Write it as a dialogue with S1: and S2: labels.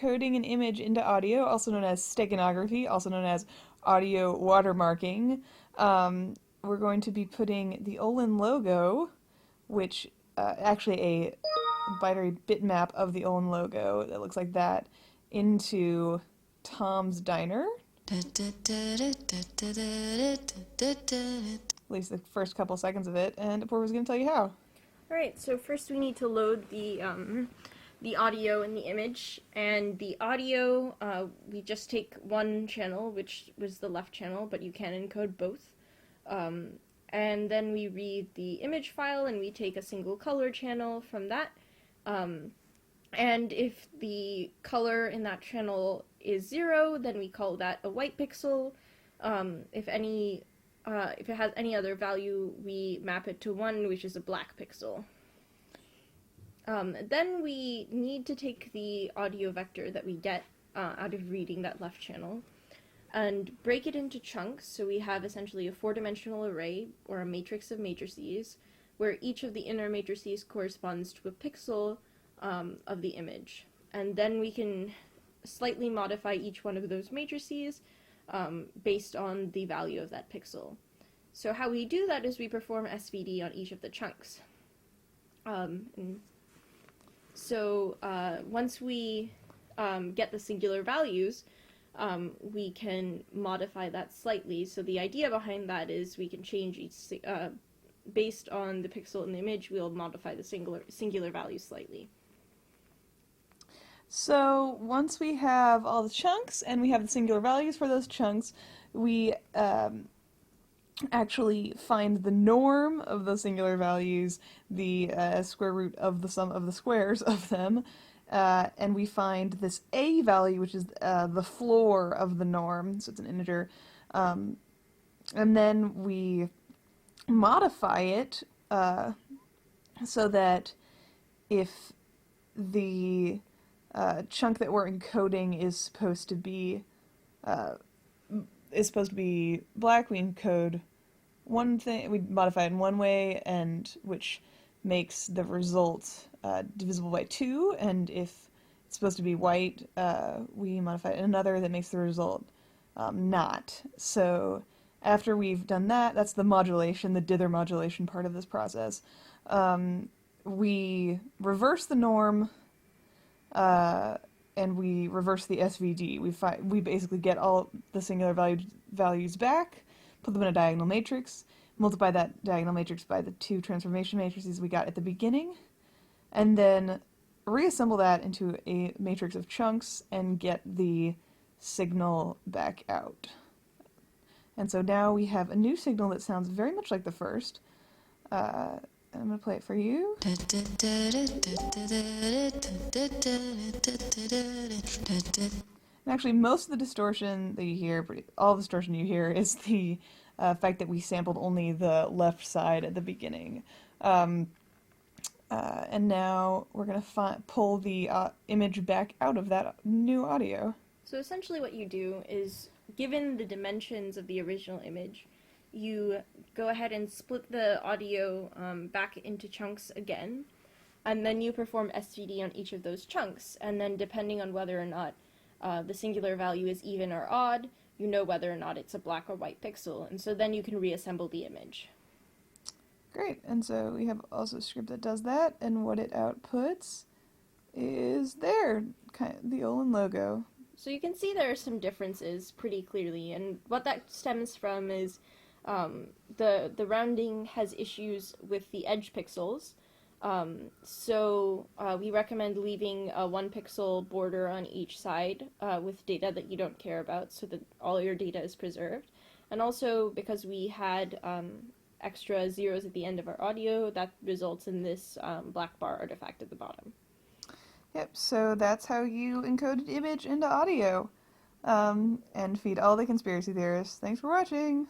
S1: encoding an image into audio, also known as steganography, also known as audio watermarking. We're going to be putting the Olin logo, which actually a binary bitmap of the Olin logo that looks like that, into Tom's Diner. At least the first couple seconds of it, and Apoorva's going to tell you how.
S2: Alright, so first we need to load the audio and the image, and the audio, we just take one channel, which was the left channel, but you can encode both. And then we read the image file, and we take a single color channel from that. And if the color in that channel is 0, then we call that a white pixel. If it has any other value, we map it to 1, which is a black pixel. Then we need to take the audio vector that we get out of reading that left channel and break it into chunks, so we have essentially a 4-dimensional array, or a matrix of matrices, where each of the inner matrices corresponds to a pixel of the image. And then we can slightly modify each one of those matrices based on the value of that pixel. So how we do that is we perform SVD on each of the chunks. Once we get the singular values, we can modify that slightly. So the idea behind that is we can change each, based on the pixel in the image, we'll modify the singular value slightly.
S1: So once we have all the chunks and we have the singular values for those chunks, we actually find the norm of those singular values, the square root of the sum of the squares of them, and we find this a value, which is the floor of the norm, so it's an integer, and then we modify it so that if the chunk that we're encoding is supposed to be black, we encode one thing, we modify it in one way, and which makes the result divisible by 2, and if it's supposed to be white, we modify it in another that makes the result not. So after we've done that, that's the modulation, the Dither modulation part of this process. We reverse the norm, and we reverse the SVD. We basically get all the singular values back, put them in a diagonal matrix, multiply that diagonal matrix by the 2 transformation matrices we got at the beginning, and then reassemble that into a matrix of chunks and get the signal back out. And so now we have a new signal that sounds very much like the first. I'm going to play it for you. And actually, most of the distortion that you hear, all the distortion you hear, is the fact that we sampled only the left side at the beginning. And now we're going to pull the image back out of that new audio.
S2: So essentially what you do is, given the dimensions of the original image, you go ahead and split the audio back into chunks again, and then you perform SVD on each of those chunks, and then depending on whether or not the singular value is even or odd, you know whether or not it's a black or white pixel, and so then you can reassemble the image.
S1: Great, and so we have also a script that does that, and what it outputs is there, the Olin logo.
S2: So you can see there are some differences pretty clearly, and what that stems from is the rounding has issues with the edge pixels, so we recommend leaving a 1 pixel border on each side with data that you don't care about, so that all your data is preserved. And also, because we had extra zeros at the end of our audio, that results in this black bar artifact at the bottom.
S1: Yep, so that's how you encoded image into audio, and feed all the conspiracy theorists. Thanks for watching!